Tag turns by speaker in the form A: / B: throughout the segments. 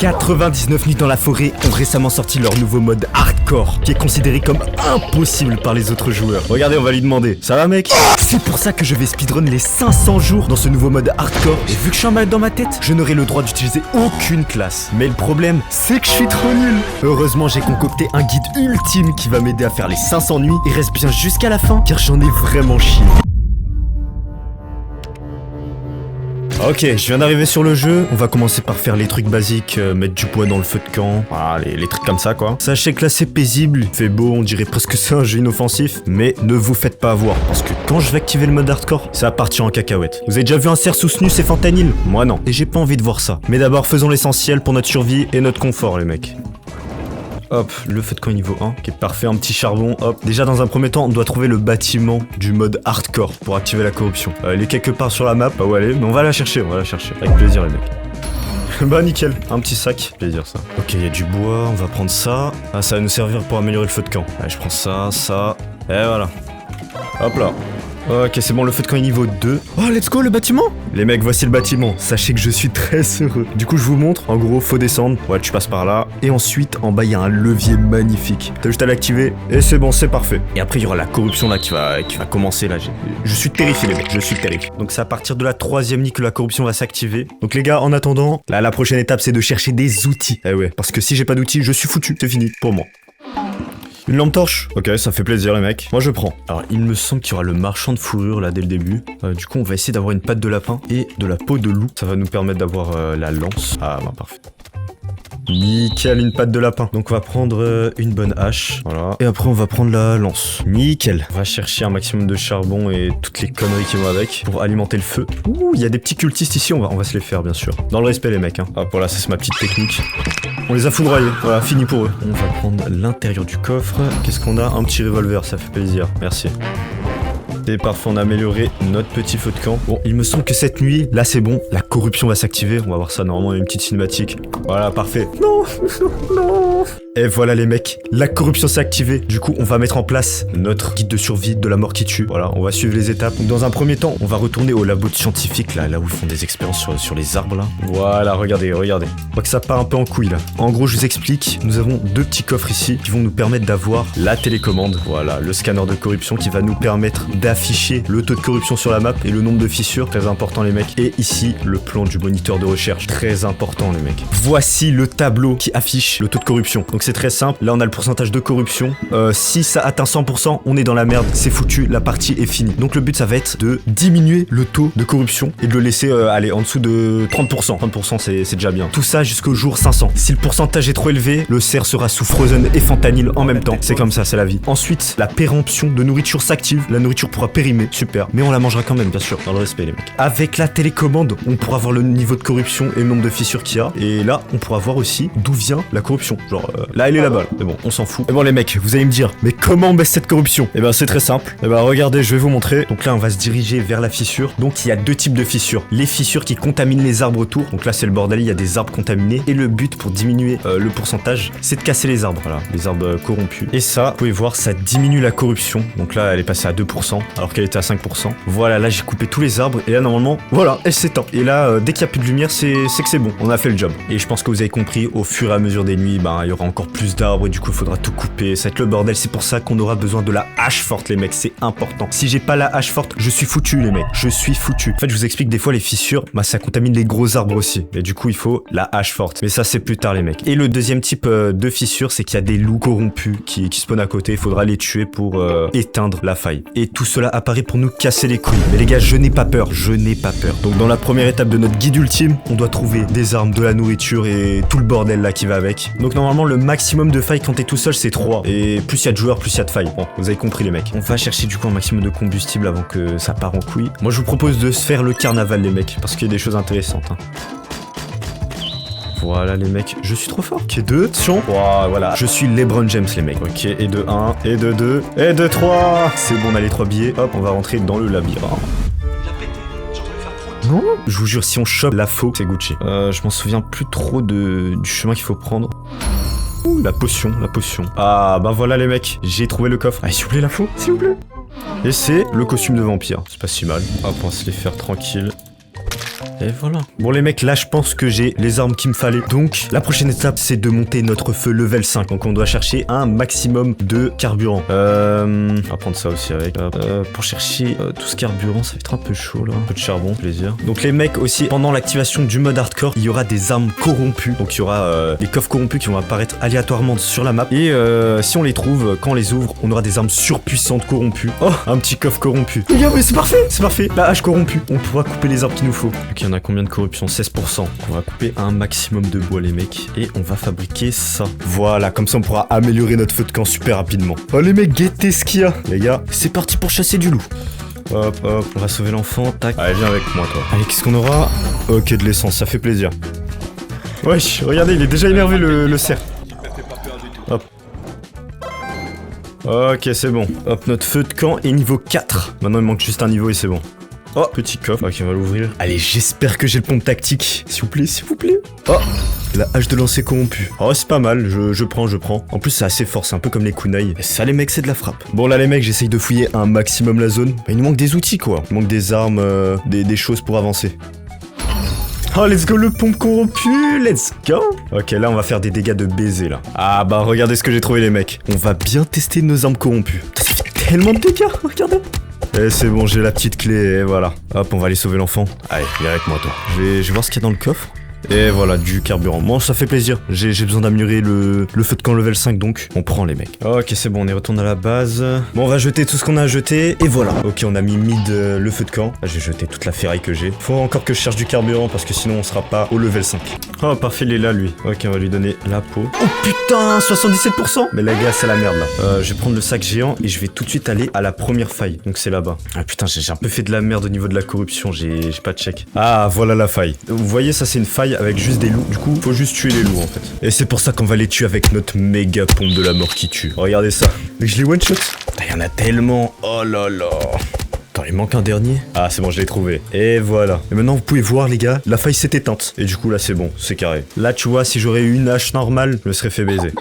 A: 99 Nuits dans la Forêt ont récemment sorti leur nouveau mode hardcore, qui est considéré comme impossible par les autres joueurs. Regardez, on va lui demander. Ça va mec? C'est pour ça que je vais speedrun les 500 jours dans ce nouveau mode hardcore. Et vu que je suis un malade dans ma tête, je n'aurai le droit d'utiliser aucune classe. Mais le problème, c'est que je suis trop nul. Heureusement, j'ai concocté un guide ultime qui va m'aider à faire les 500 nuits et reste bien jusqu'à la fin, car j'en ai vraiment chié. Ok, je viens d'arriver sur le jeu, on va commencer par faire les trucs basiques, mettre du poids dans le feu de camp, voilà, les trucs comme ça quoi. Sachez que là c'est paisible, il fait beau, on dirait presque que c'est un jeu inoffensif, mais ne vous faites pas avoir, parce que quand je vais activer le mode hardcore, ça va partir en cacahuète. Vous avez déjà vu un cerf sous snus et fentanyl? Moi non, et j'ai pas envie de voir ça. Mais d'abord faisons l'essentiel pour notre survie et notre confort les mecs. Hop, le feu de camp niveau 1, qui est parfait, un petit charbon, hop. Déjà dans un premier temps, on doit trouver le bâtiment du mode hardcore pour activer la corruption. Elle est quelque part sur la map, pas où elle est, mais on va la chercher, avec plaisir les mecs. Bah nickel, un petit sac, plaisir ça. Ok, il y a du bois, on va prendre ça. Ah, ça va nous servir pour améliorer le feu de camp. Allez, je prends ça, et voilà. Hop là. Ok, c'est bon, le feu de camp est niveau 2. Oh, let's go, le bâtiment! Les mecs, voici le bâtiment. Sachez que je suis très heureux. Du coup, je vous montre. En gros, faut descendre. Ouais, tu passes par là. Et ensuite, en bas, il y a un levier magnifique. T'as juste à l'activer. Et c'est bon, c'est parfait. Et après, il y aura la corruption là qui va commencer là. Je suis terrifié, les mecs. Je suis terrifié. Donc, c'est à partir de la 3e nuit que la corruption va s'activer. Donc, les gars, en attendant, là, la prochaine étape, c'est de chercher des outils. Eh ouais, parce que si j'ai pas d'outils, je suis foutu. C'est fini pour moi. Une lampe torche? Ok, ça fait plaisir les mecs. Moi je prends. Alors il me semble qu'il y aura le marchand de fourrure là dès le début. Du coup on va essayer d'avoir une patte de lapin et de la peau de loup. Ça va nous permettre d'avoir la lance. Ah bah parfait. Nickel, une patte de lapin. Donc on va prendre une bonne hache. Voilà. Et après on va prendre la lance. Nickel. On va chercher un maximum de charbon et toutes les conneries qui vont avec pour alimenter le feu. Ouh, il y a des petits cultistes ici, on va se les faire bien sûr. Dans le respect les mecs hein. Hop voilà, ça c'est ma petite technique. On les a foudroyés, voilà, fini pour eux. On va prendre l'intérieur du coffre. Qu'est-ce qu'on a? Un petit revolver, ça fait plaisir. Merci. C'est parfait, on a amélioré notre petit feu de camp. Bon, il me semble que cette nuit, là c'est bon, la corruption va s'activer. On va voir ça, normalement, une petite cinématique. Voilà, parfait. Non, non. Et voilà les mecs, la corruption s'est activée. Du coup, on va mettre en place notre guide de survie de la mort qui tue. Voilà, on va suivre les étapes. Donc dans un premier temps, on va retourner au labo de scientifiques, là où ils font des expériences sur les arbres, là. Voilà, regardez. Je crois que ça part un peu en couille, là. En gros, je vous explique, nous avons 2 petits coffres ici qui vont nous permettre d'avoir la télécommande. Voilà, le scanner de corruption qui va nous permettre d'afficher le taux de corruption sur la map et le nombre de fissures. Très important, les mecs. Et ici, le plan du moniteur de recherche. Très important, les mecs. Voici le tableau qui affiche le taux de corruption. Donc c'est très simple, là on a le pourcentage de corruption. Si ça atteint 100%, on est dans la merde, c'est foutu, la partie est finie. Donc le but ça va être de diminuer le taux de corruption et de le laisser aller en dessous de 30%. 30% c'est déjà bien. Tout ça jusqu'au jour 500. Si le pourcentage est trop élevé, le cerf sera sous frozen et fentanyl en même temps. C'est comme ça, c'est la vie. Ensuite, la péremption de nourriture s'active. La nourriture pourra périmer, super. Mais on la mangera quand même, bien sûr, dans le respect les mecs. Avec la télécommande, on pourra voir le niveau de corruption et le nombre de fissures qu'il y a. Et là, on pourra voir aussi d'où vient la corruption. Genre, là elle est là-bas. Mais bon, on s'en fout. Et bon les mecs, vous allez me dire, mais comment on baisse cette corruption? Eh ben c'est très simple. Eh ben regardez, je vais vous montrer. Donc là on va se diriger vers la fissure. Donc il y a 2 types de fissures. Les fissures qui contaminent les arbres autour. Donc là c'est le bordel, il y a des arbres contaminés. Et le but pour diminuer le pourcentage, c'est de casser les arbres. Voilà, les arbres corrompus. Et ça, vous pouvez voir, ça diminue la corruption. Donc là elle est passée à 2% alors qu'elle était à 5%. Voilà, là j'ai coupé tous les arbres. Et là normalement, voilà, elle s'éteint. Et là, dès qu'il n'y a plus de lumière, c'est que c'est bon. On a fait le job. Et je pense que vous avez compris, au fur et à mesure des nuits, ben il y aura encore plus d'arbres. Et du coup il faudra tout couper, ça va être le bordel. C'est pour ça qu'on aura besoin de la hache forte les mecs, c'est important. Si j'ai pas la hache forte, je suis foutu les mecs, je suis foutu. En fait je vous explique, des fois les fissures, bah ça contamine les gros arbres aussi. Et du coup il faut la hache forte. Mais ça c'est plus tard les mecs. Et le deuxième type de fissure, c'est qu'il y a des loups corrompus qui spawnent à côté. Il faudra les tuer pour éteindre la faille. Et tout cela apparaît pour nous casser les couilles. Mais les gars, je n'ai pas peur, Donc dans la première étape de notre guide ultime, on doit trouver des armes, de la nourriture et tout le bordel là qui va avec. Donc normalement le maximum de failles quand t'es tout seul c'est 3. Et plus il y a de joueurs, plus il y a de failles. Bon, vous avez compris les mecs. On va chercher du coup un maximum de combustible avant que ça parte en couille. Moi je vous propose de se faire le carnaval les mecs, parce qu'il y a des choses intéressantes hein. Voilà les mecs, je suis trop fort. Ok, 2, attention. Wow, voilà, je suis LeBron James les mecs. Ok, et de 1, et de 2, et de 3. C'est bon, on a les 3 billets. Hop, on va rentrer dans le labyrinthe. Non, je vous jure, si on chope la faux, c'est Gucci. Je m'en souviens plus trop du chemin qu'il faut prendre. Ouh, la potion. Ah, bah voilà les mecs, j'ai trouvé le coffre. Allez, s'il vous plaît, la faux, s'il vous plaît. Et c'est le costume de vampire. C'est pas si mal. Hop, on va se les faire tranquille. Et voilà. Bon les mecs, là je pense que j'ai les armes qu'il me fallait. Donc la prochaine étape c'est de monter notre feu level 5. Donc on doit chercher un maximum de carburant. On va prendre ça aussi avec. Pour chercher tout ce carburant, ça va être un peu chaud là. Un peu de charbon, plaisir. Donc les mecs aussi, pendant l'activation du mode hardcore, il y aura des armes corrompues. Donc il y aura des coffres corrompus qui vont apparaître aléatoirement sur la map. Et si on les trouve, quand on les ouvre, on aura des armes surpuissantes corrompues. Oh, un petit coffre corrompu. Regarde, mais c'est parfait. C'est parfait. La hache corrompue. On pourra couper les arbres qu'il nous faut. Donc il y en a combien de corruption? 16%. On va couper un maximum de bois les mecs. Et on va fabriquer ça. Voilà, comme ça on pourra améliorer notre feu de camp super rapidement. Oh les mecs, guettez ce qu'il y a. Les gars, c'est parti pour chasser du loup. Hop, hop, on va sauver l'enfant, tac. Allez, viens avec moi, toi. Allez, qu'est-ce qu'on aura? Ok, de l'essence, ça fait plaisir. Wesh, regardez, il est déjà énervé le cerf. Hop. Ok, c'est bon. Hop, notre feu de camp est niveau 4. Maintenant, il manque juste un niveau et c'est bon. Oh, petit coffre. Ok, on va l'ouvrir. Allez, j'espère que j'ai le pompe tactique. S'il vous plaît, s'il vous plaît. Oh, la hache de lancer corrompue. Oh, c'est pas mal, je prends. En plus, c'est assez fort, c'est un peu comme les kunai. Et ça, les mecs, c'est de la frappe. Bon, là, les mecs, j'essaye de fouiller un maximum la zone. Il nous manque des outils, quoi. Il manque des armes, des choses pour avancer. Oh, let's go, le pompe corrompu, let's go. Ok, là, on va faire des dégâts de baiser, là. Ah, bah, regardez ce que j'ai trouvé, les mecs. On va bien tester nos armes corrompues. Ça fait tellement de dégâts, regardez. Et c'est bon, j'ai la petite clé, et voilà. Hop, on va aller sauver l'enfant. Allez, viens avec moi, toi. Je vais voir ce qu'il y a dans le coffre. Et voilà, du carburant. Bon, ça fait plaisir. J'ai besoin d'améliorer le feu de camp level 5, donc on prend les mecs. Ok, c'est bon, on est retourné à la base. Bon, on va jeter tout ce qu'on a à jeter. Et voilà. Ok, on a mis mid le feu de camp. Là, j'ai jeté toute la ferraille que j'ai. Faut encore que je cherche du carburant parce que sinon on sera pas au level 5. Oh, parfait, il est là, lui. Ok, on va lui donner la peau. Oh putain, 77%. Mais les gars, c'est la merde là. Je vais prendre le sac géant et je vais tout de suite aller à la première faille. Donc c'est là-bas. Ah putain, j'ai un peu fait de la merde au niveau de la corruption. J'ai pas de check. Ah, voilà la faille. Vous voyez, ça c'est une faille avec juste des loups. Du coup, faut juste tuer les loups en fait. Et c'est pour ça qu'on va les tuer avec notre méga pompe de la mort qui tue. Regardez ça. Mais je les one shot. Il y en a tellement. Oh là là. Attends, il manque un dernier. Ah, c'est bon, je l'ai trouvé. Et voilà. Et maintenant, vous pouvez voir, les gars, la faille s'est éteinte. Et du coup, là, c'est bon, c'est carré. Là, tu vois, si j'aurais eu une hache normale, je me serais fait baiser.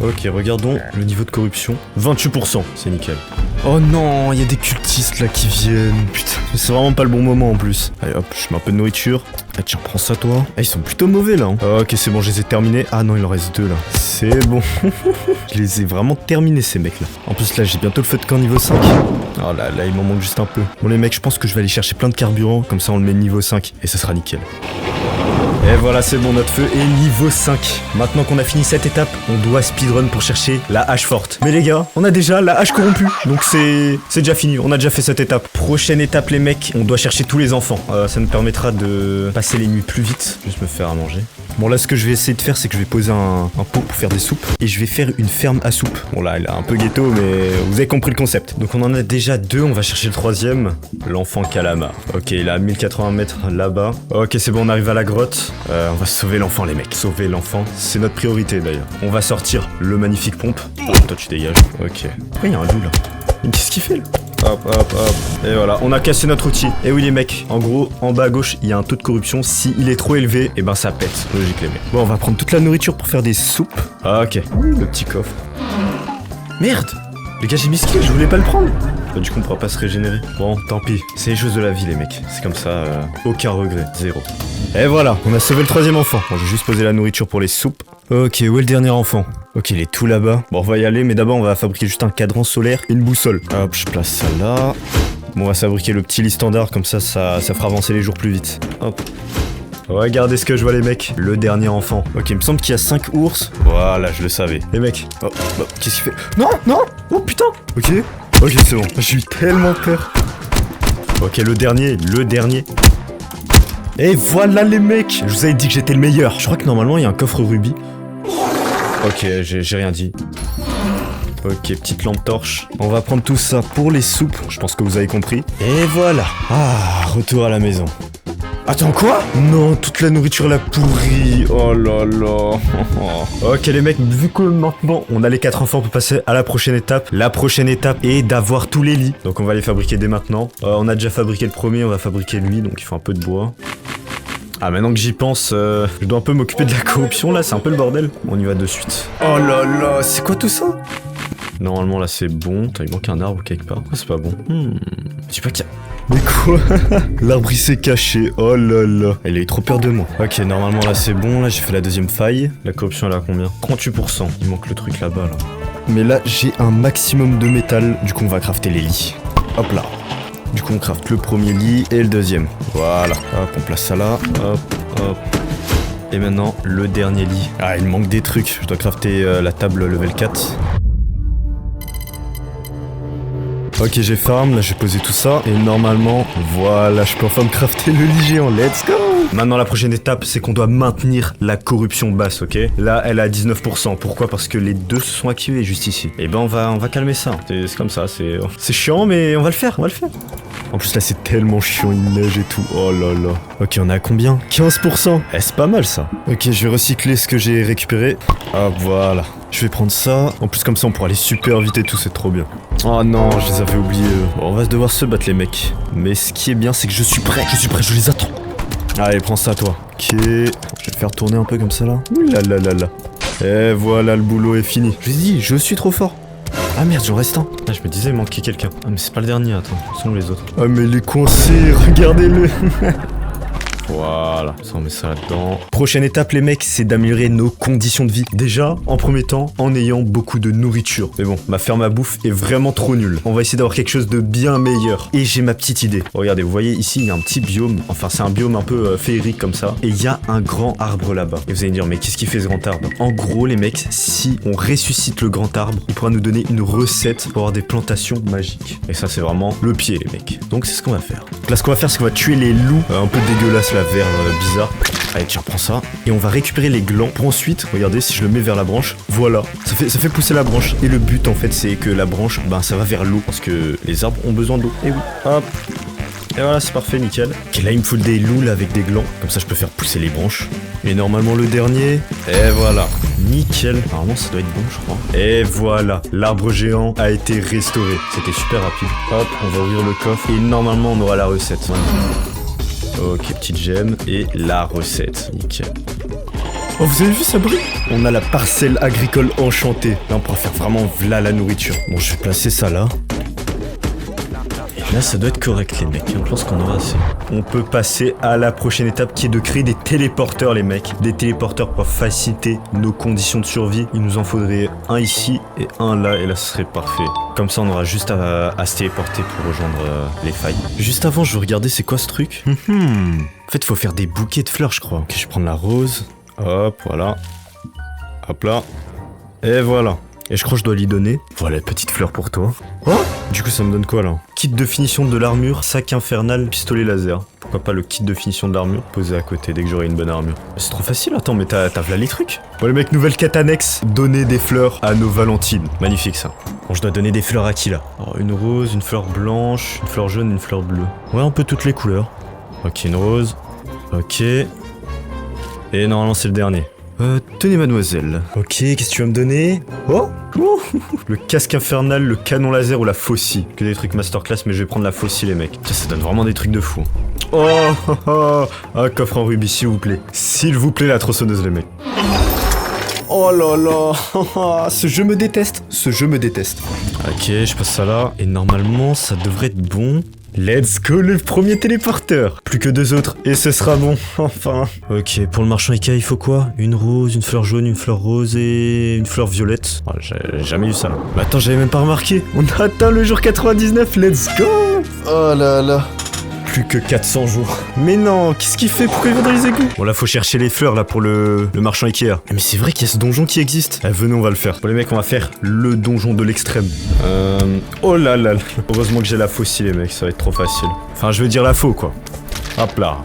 A: Ok, regardons le niveau de corruption. 28%, c'est nickel. Oh non, il y a des cultistes là qui viennent. Putain, c'est vraiment pas le bon moment en plus. Allez hop, je mets un peu de nourriture. Ah tiens, prends ça toi. Ah, ils sont plutôt mauvais là. Hein. Ok, c'est bon, je les ai terminés. Ah non, il en reste 2 là. C'est bon. Je les ai vraiment terminés ces mecs là. En plus là, j'ai bientôt le feu de camp niveau 5. Oh là, il m'en manque juste un peu. Bon les mecs, je pense que je vais aller chercher plein de carburant. Comme ça, on le met niveau 5 et ça sera nickel. Et voilà, c'est bon, notre feu est niveau 5. Maintenant qu'on a fini cette étape, on doit speedrun pour chercher la hache forte. Mais les gars, on a déjà la hache corrompue. Donc c'est déjà fini, on a déjà fait cette étape. Prochaine étape les mecs, on doit chercher tous les enfants. Ça nous permettra de passer les nuits plus vite. Juste me faire à manger. Bon là, ce que je vais essayer de faire, c'est que je vais poser un pot pour faire des soupes. Et je vais faire une ferme à soupe. Bon là, elle est un peu ghetto, mais vous avez compris le concept. Donc on en a déjà 2, on va chercher le 3e. L'enfant calamar. Ok, il est à 1080 mètres là-bas. Ok, c'est bon, on arrive à la grotte. On va sauver l'enfant les mecs. Sauver l'enfant, c'est notre priorité d'ailleurs. On va sortir le magnifique pompe. Oh, toi tu dégages. Ok. Pourquoi il y a un loup là? Mais qu'est-ce qu'il fait là? Hop, hop, hop. Et voilà, on a cassé notre outil. Et oui les mecs, en gros, en bas à gauche, il y a un taux de corruption. S'il est trop élevé, et ben ça pète. Logique les mecs. Bon, on va prendre toute la nourriture pour faire des soupes. Ah, ok. Le petit coffre. Merde! Les gars, j'ai mis skill, je voulais pas le prendre. Bah, du coup, on pourra pas se régénérer. Bon, tant pis. C'est les choses de la vie, les mecs. C'est comme ça, aucun regret. 0. Et voilà, on a sauvé le 3e enfant. Bon, je vais juste poser la nourriture pour les soupes. Ok, où est le dernier enfant? Ok, il est tout là-bas. Bon, on va y aller, mais d'abord, on va fabriquer juste un cadran solaire et une boussole. Hop, je place ça là. Bon, on va fabriquer le petit lit standard, comme ça fera avancer les jours plus vite. Hop. Regardez ce que je vois les mecs, le dernier enfant. Ok, il me semble qu'il y a 5 ours. Voilà, je le savais. Les mecs, oh, qu'est-ce qu'il fait? Non, non. Oh putain. Ok, c'est bon. J'ai eu tellement peur. Ok, le dernier. Et voilà les mecs. Je vous avais dit que j'étais le meilleur. Je crois que normalement il y a un coffre rubis. Ok, j'ai rien dit. Ok, petite lampe torche. On va prendre tout ça pour les soupes. Je pense que vous avez compris. Et voilà. Ah, retour à la maison. Attends, quoi? Non, toute la nourriture l'a pourrie. Oh là là. Ok les mecs, vu que maintenant on a les 4 enfants, on peut passer à la prochaine étape. La prochaine étape est d'avoir tous les lits. Donc on va les fabriquer dès maintenant. On a déjà fabriqué le premier, on va fabriquer lui, donc il faut un peu de bois. Ah, maintenant que j'y pense, je dois un peu m'occuper de la corruption là, c'est un peu le bordel. On y va de suite. Oh là là, c'est quoi tout ça? Normalement là c'est bon. Attends, il manque un arbre quelque part. Pourquoi c'est pas bon? Je sais pas qu'il y a... Mais quoi? L'arbre il s'est caché, oh là là. Elle a eu trop peur de moi. Ok, normalement là c'est bon, là j'ai fait la deuxième faille. La corruption elle a combien? 38%, il manque le truc là-bas là. Mais là j'ai un maximum de métal, du coup on va crafter les lits. Hop là. Du coup on crafte le premier lit et le deuxième. Voilà, hop on place ça là, hop, hop. Et maintenant le dernier lit. Ah il manque des trucs, je dois crafter la table level 4. Ok, j'ai farm, là j'ai posé tout ça, et normalement, voilà, je peux enfin me crafter le lit géant, let's go! Maintenant, la prochaine étape, c'est qu'on doit maintenir la corruption basse, ok? Là, elle est à 19%, pourquoi? Parce que les deux se sont activés juste ici. Et ben, on va calmer ça, c'est comme ça, c'est chiant, mais on va le faire, En plus, là, c'est tellement chiant, il neige et tout, oh là là. Ok, on est à combien? 15%. Eh, c'est pas mal, ça. Ok, je vais recycler ce que j'ai récupéré. Ah, voilà. Je vais prendre ça. En plus, comme ça, on pourra aller super vite et tout, c'est trop bien. Oh non, je les avais oubliés. Bon, on va devoir se battre, les mecs. Mais ce qui est bien, c'est que je suis prêt, je les attends. Allez, prends ça, toi. Ok. Je vais faire tourner un peu comme ça, là. Ouh là là là là. Et voilà, le boulot est fini. Je vous ai dit, je suis trop fort. Ah merde, j'en reste un. Ah, je me disais, il manquait quelqu'un. Ah, mais c'est pas le dernier, attends. Ce sont les autres. Ah, mais les coincés, regardez-le. Voilà, ça on met ça là-dedans. Prochaine étape les mecs, c'est d'améliorer nos conditions de vie. Déjà, en premier temps, en ayant beaucoup de nourriture. Mais bon, ma ferme à bouffe est vraiment trop nulle. On va essayer d'avoir quelque chose de bien meilleur. Et j'ai ma petite idée. Regardez, vous voyez ici, il y a un petit biome. Enfin, c'est un biome un peu féerique comme ça. Et il y a un grand arbre là-bas. Et vous allez me dire, mais qu'est-ce qu'il fait ce grand arbre? En gros les mecs, si on ressuscite le grand arbre, il pourra nous donner une recette pour avoir des plantations magiques. Et ça c'est vraiment le pied les mecs. Donc c'est ce qu'on va faire. Là ce qu'on va faire, c'est qu'on va tuer les loups un peu dégueulasses là, vert bizarre. Allez tiens, prends ça. Et on va récupérer les glands pour ensuite, regardez, si je le mets vers la branche, voilà, ça fait pousser la branche. Et le but en fait c'est que la branche, ben ça va vers l'eau parce que les arbres ont besoin d'eau. Et oui, hop. Et voilà, c'est parfait, nickel. Ok, là il me faut des loups là avec des glands, comme ça je peux faire pousser les branches. Et normalement le dernier, et voilà, nickel. Normalement ça doit être bon je crois. Et voilà, l'arbre géant a été restauré. C'était super rapide. Hop, on va ouvrir le coffre et normalement on aura la recette. Ok, petite gemme et la recette, nickel. Oh, vous avez vu ça brille? On a la parcelle agricole enchantée. Là, on pourra faire vraiment v'là la nourriture. Bon, je vais placer ça là. Et là, ça doit être correct, les mecs. Je pense qu'on aura assez. On peut passer à la prochaine étape qui est de créer des téléporteurs, les mecs. Des téléporteurs pour faciliter nos conditions de survie. Il nous en faudrait un ici et un là. Et là, ce serait parfait. Comme ça, on aura juste à se téléporter pour rejoindre les failles. Juste avant, je veux regarder c'est quoi ce truc. En fait, il faut faire des bouquets de fleurs, je crois. Ok, je vais prendre la rose. Hop, voilà. Hop là. Et voilà. Et je crois que je dois lui donner. Voilà, petite fleur pour toi. Oh, du coup, ça me donne quoi, là? Kit de finition de l'armure, sac infernal, pistolet laser. Pourquoi pas le kit de finition de l'armure posé à côté dès que j'aurai une bonne armure. C'est trop facile, attends, mais t'as v'là les trucs. Bon, les mecs, nouvelle quête annexe. Donner des fleurs à nos Valentines. Magnifique, ça. Bon, je dois donner des fleurs à qui, là? Alors, une rose, une fleur blanche, une fleur jaune, une fleur bleue. Ouais, un peu toutes les couleurs. Ok, une rose. Ok. Et normalement, c'est le dernier. Tenez mademoiselle. Ok, qu'est-ce que tu vas me donner? Oh, le casque infernal, le canon laser ou la faucille. Que des trucs masterclass, mais je vais prendre la faucille les mecs. Ça donne vraiment des trucs de fou. Oh, un coffre en rubis s'il vous plaît. S'il vous plaît la tronçonneuse les mecs. Oh là là, ce jeu me déteste. Ok, je passe ça là. Et normalement, ça devrait être bon. Let's go, le premier téléporteur. Plus que 2 autres et ce sera bon, enfin. Ok, pour le marchand Ikea, il faut quoi? Une rose, une fleur jaune, une fleur rose et une fleur violette. Oh, j'ai jamais eu ça là. Mais attends, j'avais même pas remarqué. On a atteint le jour 99, let's go. Oh là là. Plus que 400 jours. Mais non, qu'est-ce qu'il fait? Pourquoi il va dans les égouts? Bon là faut chercher les fleurs là pour le marchand Ikea. Mais c'est vrai qu'il y a ce donjon qui existe. Eh, venez on va le faire. Bon les mecs on va faire le donjon de l'extrême. Oh là là. Heureusement que j'ai la faux si les mecs, ça va être trop facile. Enfin je veux dire la faux quoi. Hop là.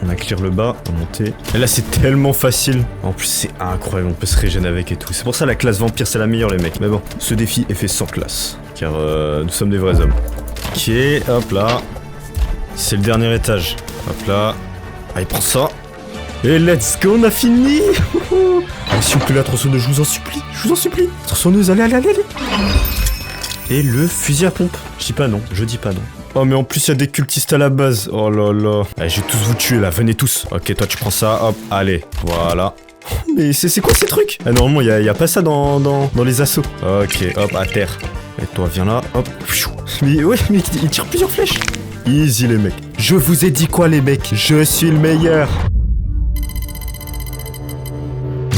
A: On a clear le bas, on va monter. Et là c'est tellement facile. En plus c'est incroyable, on peut se régénérer avec et tout. C'est pour ça la classe vampire c'est la meilleure les mecs. Mais bon, ce défi est fait sans classe. Car nous sommes des vrais hommes. Ok, hop là. C'est le dernier étage. Hop là. Allez, prends ça. Et let's go, on a fini. S'il vous plaît, la tronçonneuse, je vous en supplie. Tronçonneuse, allez. Et le fusil à pompe. Je dis pas non. Oh, mais en plus, il y a des cultistes à la base. Oh là là. Allez, je vais tous vous tuer, là. Venez tous. Ok, toi, tu prends ça. Hop, allez. Voilà. Mais c'est quoi ces trucs? Ah, normalement, il y a pas ça dans les assauts. Ok, hop, à terre. Et toi, viens là. Hop. Mais ouais, mais il tire plusieurs flèches. Easy les mecs. Je vous ai dit quoi les mecs? Je suis le meilleur.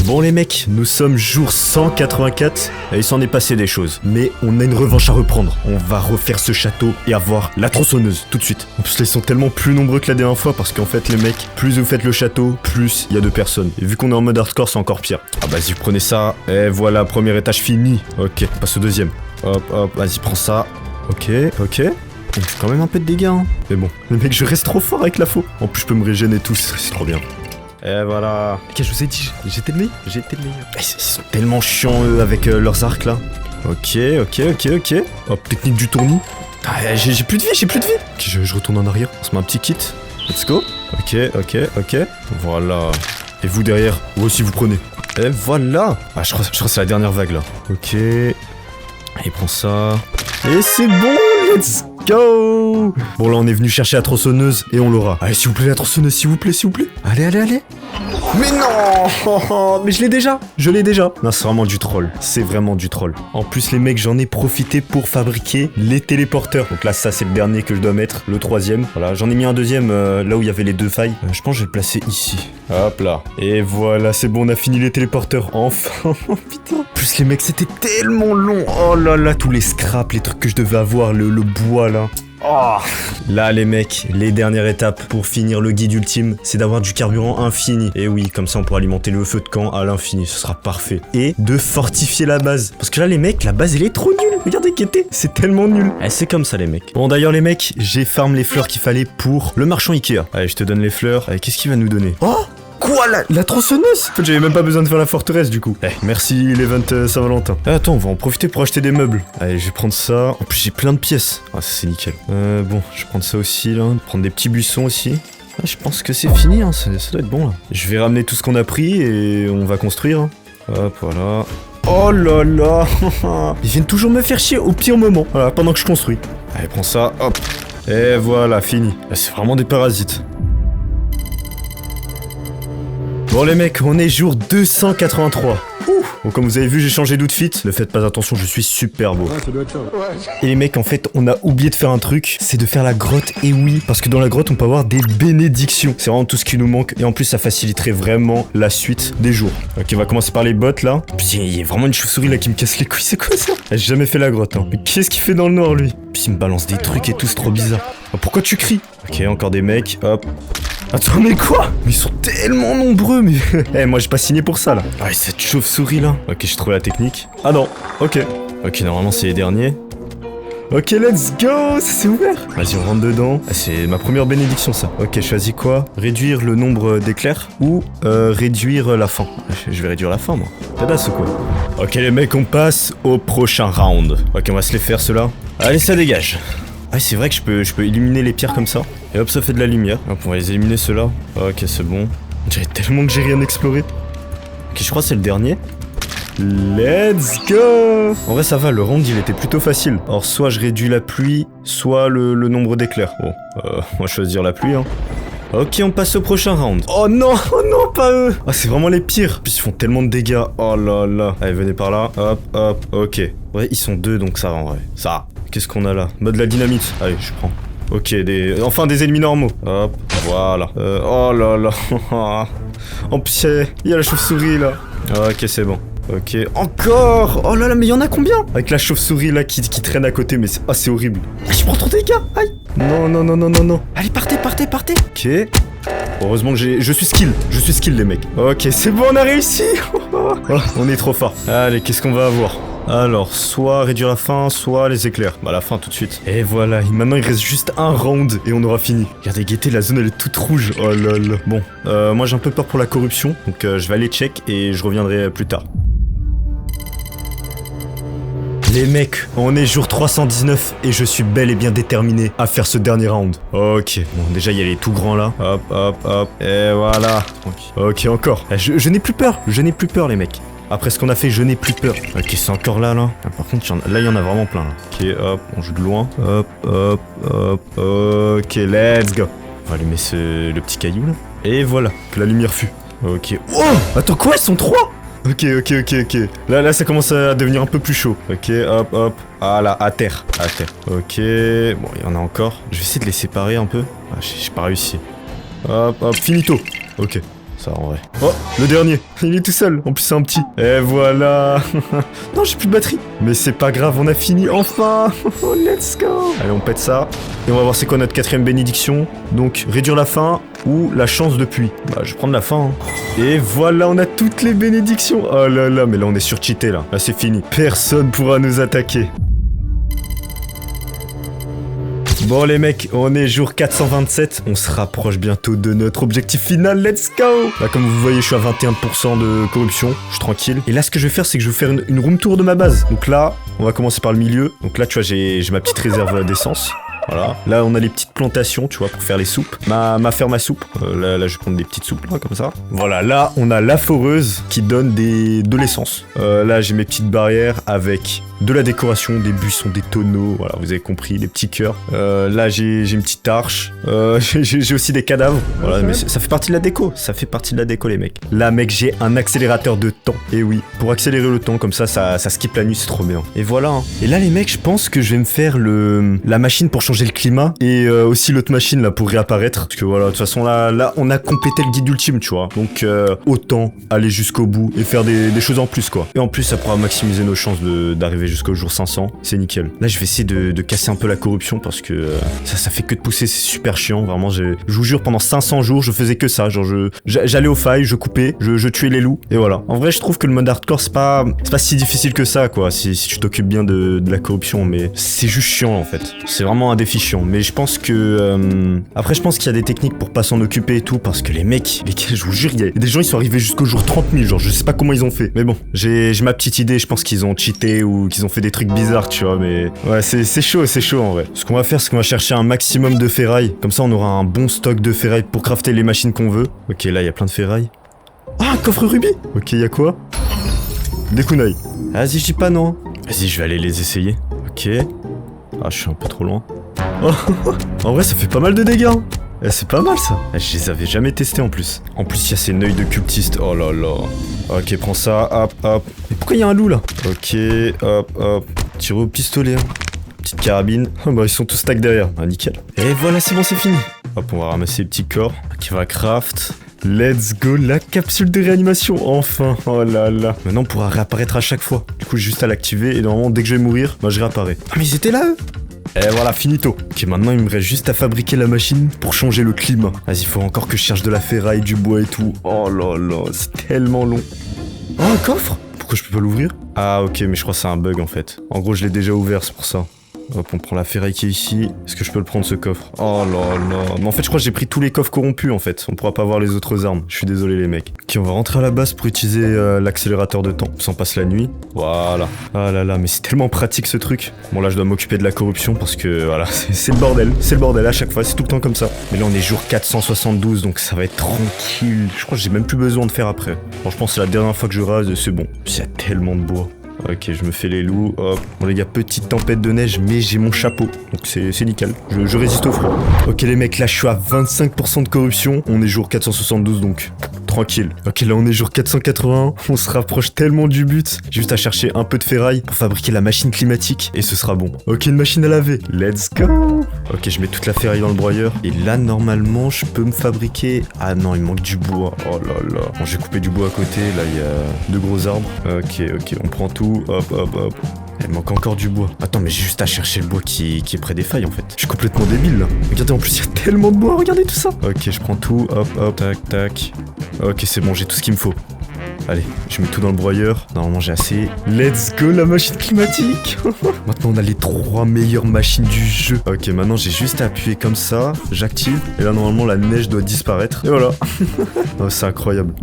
A: Bon les mecs, nous sommes jour 184 et il s'en est passé des choses. Mais on a une revanche à reprendre. On va refaire ce château et avoir la tronçonneuse tout de suite. En plus là ils sont tellement plus nombreux que la dernière fois parce qu'en fait les mecs, plus vous faites le château, plus il y a de personnes. Et vu qu'on est en mode hardcore c'est encore pire. Ah vas-y prenez ça. Et voilà, premier étage fini. Ok, on passe au deuxième. Hop hop, vas-y prends ça. Ok. On fait quand même un peu de dégâts hein. Mais bon, les mecs je reste trop fort avec la faux. En plus je peux me régénérer tous, c'est trop bien. Et voilà. Ok, je vous ai dit, j'étais le meilleur. Ils sont tellement chiants eux avec leurs arcs là. Ok. Hop, technique du tournis. Ah, j'ai plus de vie. Ok, je retourne en arrière. On se met un petit kit. Let's go. Ok. Voilà. Et vous derrière, vous aussi vous prenez. Et voilà. Ah, je crois que c'est la dernière vague là. Ok. Allez, prends ça. Et c'est bon, let's go. Bon là on est venu chercher la tronçonneuse et on l'aura. Allez s'il vous plaît la tronçonneuse, s'il vous plaît. Allez. Mais non. Mais je l'ai déjà. Non c'est vraiment du troll. En plus les mecs j'en ai profité pour fabriquer les téléporteurs. Donc là ça c'est le dernier que je dois mettre. Le troisième. Voilà, j'en ai mis un deuxième là où il y avait les deux failles. Je pense que je vais le placer ici. Hop là. Et voilà c'est bon, on a fini les téléporteurs. Enfin. Putain. En plus les mecs c'était tellement long. Oh là là, tous les scraps, les trucs que je devais avoir, le bois là. Oh. Là les mecs, les dernières étapes pour finir le guide ultime, c'est d'avoir du carburant infini. Et oui, comme ça on pourra alimenter le feu de camp à l'infini, ce sera parfait. Et de fortifier la base. Parce que là les mecs, la base elle est trop nulle. Regardez qu'était, c'est tellement nul. Eh, c'est comme ça les mecs. Bon d'ailleurs les mecs, j'ai farm les fleurs qu'il fallait pour le marchand Ikea. Allez, je te donne les fleurs. Allez, qu'est-ce qu'il va nous donner? Oh, quoi, la tronçonneuse? En fait, j'avais même pas besoin de faire la forteresse du coup. Eh, merci l'event Saint-Valentin. Attends, on va en profiter pour acheter des meubles. Allez, je vais prendre ça. En plus, j'ai plein de pièces. Ah, ça c'est nickel. Bon, je vais prendre ça aussi là. Prendre des petits buissons aussi. Ah, je pense que c'est fini, hein. Ça doit être bon là. Je vais ramener tout ce qu'on a pris et on va construire. Hein. Hop, voilà. Oh là là. Ils viennent toujours me faire chier au pire moment. Voilà, pendant que je construis. Allez, prends ça. Hop. Et voilà, fini. C'est vraiment des parasites. Bon les mecs, on est jour 283. Bon, comme vous avez vu, j'ai changé d'outfit. Ne faites pas attention, je suis super beau. Ouais, ça doit être ça. Ouais. Et les mecs, en fait, on a oublié de faire un truc, c'est de faire la grotte. Et oui, parce que dans la grotte, on peut avoir des bénédictions. C'est vraiment tout ce qui nous manque. Et en plus, ça faciliterait vraiment la suite des jours. Ok, on va commencer par les bottes là. Puis il y a vraiment une chauve-souris là qui me casse les couilles. C'est quoi ça? J'ai jamais fait la grotte. Hein. Mais qu'est-ce qu'il fait dans le noir lui? Puis il me balance des trucs et tout, c'est trop bizarre. Oh, pourquoi tu cries? Ok, encore des mecs. Hop. Attends, mais quoi? Mais ils sont tellement nombreux, mais... Eh, moi j'ai pas signé pour ça, là. Ah, et cette chauve-souris, là. Ok, j'ai trouvé la technique. Ah non, ok. Ok, normalement c'est les derniers. Ok, let's go, ça s'est ouvert. Vas-y, on rentre dedans. Ah, c'est ma première bénédiction, ça. Ok, je choisis quoi? Réduire le nombre d'éclairs ou réduire la faim? Je vais réduire la faim, moi. Pédasse ou quoi? Ok, les mecs, on passe au prochain round. Ok, on va se les faire, ceux-là. Allez, ça dégage. Ah, c'est vrai que je peux illuminer les pierres comme ça. Et hop, ça fait de la lumière. Hop, on va les éliminer ceux-là. Ok, c'est bon. J'ai tellement que j'ai rien exploré. Ok, je crois que c'est le dernier. Let's go. En vrai, ça va, le round, il était plutôt facile. Alors, soit je réduis la pluie, soit le nombre d'éclairs. Bon, on va choisir la pluie, hein. Ok, on passe au prochain round. Oh non, pas eux. Ah, c'est vraiment les pires. Puis ils font tellement de dégâts. Oh là là. Allez, venez par là. Hop, ok. Ouais, ils sont deux, donc ça va en vrai. Ça va. Qu'est-ce qu'on a là? Mode la dynamite. Allez, je prends. Ok, enfin des ennemis normaux. Hop, voilà. Oh là là. Oh putain, il y a la chauve-souris là. Ok, c'est bon. Ok, encore. Oh là là, mais il y en a combien? Avec la chauve-souris là qui traîne à côté, mais c'est horrible. Ah, je prends trop de dégâts. Aïe. Non. Allez, partez. Ok. Heureusement que je suis skill les mecs. Ok, c'est bon, on a réussi. Oh, on est trop fort. Allez, qu'est-ce qu'on va avoir? Alors, soit réduire la faim, soit les éclairs. Bah la faim tout de suite. Et voilà, maintenant il reste juste un round et on aura fini. Regardez, guettez, la zone elle est toute rouge. Oh là là. Bon, moi j'ai un peu peur pour la corruption, donc je vais aller check et je reviendrai plus tard. Les mecs, on est jour 319 et je suis bel et bien déterminé à faire ce dernier round. Ok, bon déjà il y a les tout grands là. Hop, et voilà. Ok, encore. Je n'ai plus peur, les mecs. Après ce qu'on a fait, je n'ai plus peur. Ok, c'est encore là. Ah, par contre, là, il y en a vraiment plein. Là. Ok, hop, on joue de loin. Hop. Ok, let's go. On va allumer le petit caillou, là. Et voilà, que la lumière fut. Ok. Oh, attends, quoi? Ils sont trois? Ok. Là, ça commence à devenir un peu plus chaud. Ok, hop. Ah là, à terre. Ok, bon, il y en a encore. Je vais essayer de les séparer un peu. Ah, j'ai pas réussi. Hop, finito. Ok, ça en vrai. Oh, le dernier. Il est tout seul. En plus, c'est un petit. Et voilà. Non, j'ai plus de batterie. Mais c'est pas grave, on a fini enfin. Let's go. Allez, on pète ça. Et on va voir c'est quoi notre 4ème bénédiction. Donc, réduire la faim ou la chance de pluie. Bah, je vais prendre la faim. Hein. Et voilà, on a toutes les bénédictions. Oh là là, mais là, on est surcheaté là. Là, c'est fini. Personne pourra nous attaquer. Bon les mecs, on est jour 427, on se rapproche bientôt de notre objectif final, let's go. Là comme vous voyez je suis à 21% de corruption, je suis tranquille. Et là ce que je vais faire c'est que je vais faire une room tour de ma base. Donc là, on va commencer par le milieu. Donc là tu vois j'ai ma petite réserve d'essence. Voilà. Là, on a les petites plantations, tu vois, pour faire les soupes. Ma ferme à soupe. Là, je vais prendre des petites soupes, là, comme ça. Voilà, là, on a la foreuse qui donne de l'essence. Là, j'ai mes petites barrières avec de la décoration, des buissons, des tonneaux. Voilà, vous avez compris, des petits cœurs. Là, j'ai une petite arche. J'ai aussi des cadavres. Voilà, mais ça fait partie de la déco. Ça fait partie de la déco, les mecs. Là, mec, j'ai un accélérateur de temps. Et oui, pour accélérer le temps, comme ça skip la nuit, c'est trop bien. Et voilà. Hein. Et là, les mecs, je pense que je vais me faire la machine pour changer le climat et aussi l'autre machine là pour réapparaître parce que voilà de toute façon là on a complété le guide ultime tu vois donc autant aller jusqu'au bout et faire des choses en plus quoi et en plus ça pourra maximiser nos chances d'arriver jusqu'au jour 500 c'est nickel. Là je vais essayer de casser un peu la corruption parce que ça fait que de pousser, c'est super chiant vraiment. Je vous jure pendant 500 jours je faisais que ça, genre j'allais aux failles, je coupais, je tuais les loups et voilà. En vrai je trouve que le mode hardcore c'est pas si difficile que ça quoi si tu t'occupes bien de la corruption, mais c'est juste chiant en fait, c'est vraiment un défi chiant. Mais je pense que après je pense qu'il y a des techniques pour pas s'en occuper et tout parce que les mecs je vous jure il y a des gens ils sont arrivés jusqu'au jour 30 000 genre je sais pas comment ils ont fait mais bon j'ai ma petite idée, je pense qu'ils ont cheaté ou qu'ils ont fait des trucs bizarres tu vois mais ouais c'est chaud en vrai. Ce qu'on va faire c'est qu'on va chercher un maximum de ferraille comme ça on aura un bon stock de ferraille pour crafter les machines qu'on veut. Ok là il y a plein de ferraille. Ah un coffre rubis. Ok y a quoi? Des kunai. Vas-y je dis pas non. Vas-y je vais aller les essayer. Ok. Ah je suis un peu trop loin. Oh, en vrai ça fait pas mal de dégâts hein. C'est pas mal ça. Je les avais jamais testés en plus. En plus il y a ces neuils de cultistes. Oh là là. Ok prends ça. Hop. Mais pourquoi il y a un loup là? Ok hop. Tire au pistolet hein. Petite carabine. Oh bah ils sont tous stack derrière. Ah nickel. Et voilà c'est bon c'est fini. Hop on va ramasser les petits corps. Qui va craft. Let's go, la capsule de réanimation, enfin. Oh là là. Maintenant on pourra réapparaître à chaque fois. Du coup j'ai juste à l'activer et normalement dès que je vais mourir, bah je réapparais. Ah mais ils étaient là eux. Et voilà, finito. Ok, maintenant il me reste juste à fabriquer la machine pour changer le climat. Vas-y, il faut encore que je cherche de la ferraille, du bois et tout. Oh là là, c'est tellement long. Oh, un coffre? Pourquoi je peux pas l'ouvrir? Ah ok, mais je crois que c'est un bug en fait. En gros, je l'ai déjà ouvert, c'est pour ça. Hop, on prend la ferraille qui est ici. Est-ce que je peux le prendre ce coffre? Oh là là. Mais en fait, je crois que j'ai pris tous les coffres corrompus en fait. On pourra pas voir les autres armes. Je suis désolé les mecs. Ok, on va rentrer à la base pour utiliser l'accélérateur de temps. On passe la nuit. Voilà. Ah là là, mais c'est tellement pratique ce truc. Bon là, je dois m'occuper de la corruption parce que voilà, c'est le bordel. C'est le bordel à chaque fois. C'est tout le temps comme ça. Mais là, on est jour 472, donc ça va être tranquille. Je crois que j'ai même plus besoin de faire après. Franchement, c'est la dernière fois que je rase. C'est bon. Il y a tellement de bois. Ok, je me fais les loups, hop. Bon les gars, petite tempête de neige, mais j'ai mon chapeau. Donc c'est nickel, je résiste au froid. Ok les mecs, là je suis à 25% de corruption. On est jour 472 donc tranquille. Ok là on est jour 481, on se rapproche tellement du but. Juste à chercher un peu de ferraille pour fabriquer la machine climatique et ce sera bon. Ok, une machine à laver, let's go. Ok, je mets toute la ferraille dans le broyeur. Et là normalement je peux me fabriquer... Ah non, il manque du bois, oh là là. Bon, j'ai coupé du bois à côté, là il y a 2 gros arbres. Ok, on prend tout. Hop. Il manque encore du bois. Attends, mais j'ai juste à chercher le bois qui est près des failles en fait. Je suis complètement débile là. Regardez, en plus il y a tellement de bois, regardez tout ça. Ok, je prends tout, hop, tac. Ok, c'est bon, j'ai tout ce qu'il me faut. Allez, je mets tout dans le broyeur. Normalement j'ai assez. Let's go la machine climatique. Maintenant on a les 3 meilleures machines du jeu. Ok, maintenant j'ai juste à appuyer comme ça. J'active. Et là normalement la neige doit disparaître. Et voilà. Oh, c'est incroyable.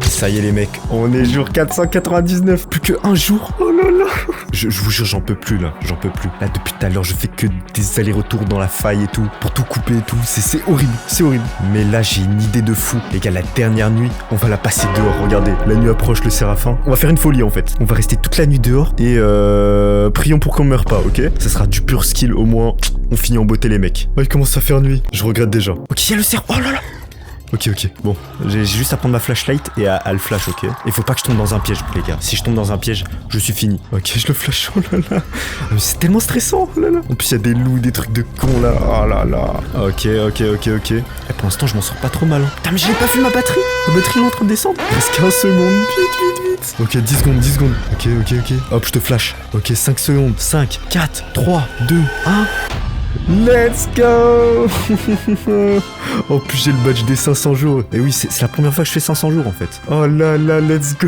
A: Ça y est les mecs, on est jour 499, plus que un jour. Oh là là. Je vous jure, j'en peux plus là, j'en peux plus. Là depuis tout à l'heure, je fais que des allers-retours dans la faille et tout, pour tout couper et tout. C'est horrible, c'est horrible. Mais là, j'ai une idée de fou. Les gars, la dernière nuit, on va la passer dehors. Regardez, la nuit approche, le séraphin. On va faire une folie en fait. On va rester toute la nuit dehors et prions pour qu'on meure pas, ok? Ça sera du pur skill au moins. On finit en beauté les mecs. Oh, il commence à faire nuit. Je regrette déjà. Ok, il y a le cerf. Oh là là. Ok, bon, j'ai juste à prendre ma flashlight et à le flash, ok. Il faut pas que je tombe dans un piège, les gars. Si je tombe dans un piège, je suis fini. Ok, je le flash, oh là là. Mais c'est tellement stressant, oh là là. En plus, il y a des loups, des trucs de cons là, oh là là. Ok. Et pour l'instant, je m'en sors pas trop mal. Hein. Putain, mais je n'ai pas vu ma batterie. Ma batterie est en train de descendre. Reste 15 secondes, vite. Ok, 10 secondes. Ok. Hop, je te flash. Ok, 5 secondes. 5, 4, 3, 2, 1. Let's go. En plus j'ai le badge des 500 jours. Et oui, c'est la première fois que je fais 500 jours en fait. Oh là là, let's go.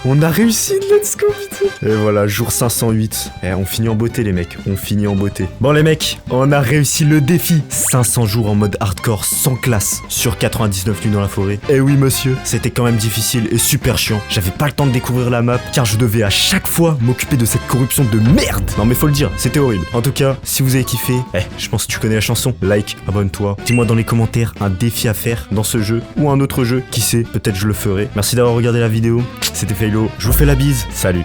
A: On a réussi, let's go, putain. Et voilà, jour 508. On finit en beauté, les mecs. On finit en beauté. Bon, les mecs, on a réussi le défi. 500 jours en mode hardcore, sans classe, sur 99 nuits dans la forêt. Et oui, monsieur, c'était quand même difficile et super chiant. J'avais pas le temps de découvrir la map, car je devais à chaque fois m'occuper de cette corruption de merde. Non, mais faut le dire, c'était horrible. En tout cas, si vous avez kiffé, je pense que tu connais la chanson. Like, abonne-toi. Dis-moi dans les commentaires un défi à faire dans ce jeu ou un autre jeu. Qui sait, peut-être je le ferai. Merci d'avoir regardé la vidéo. C'était Philo. Je vous fais la bise. Salut.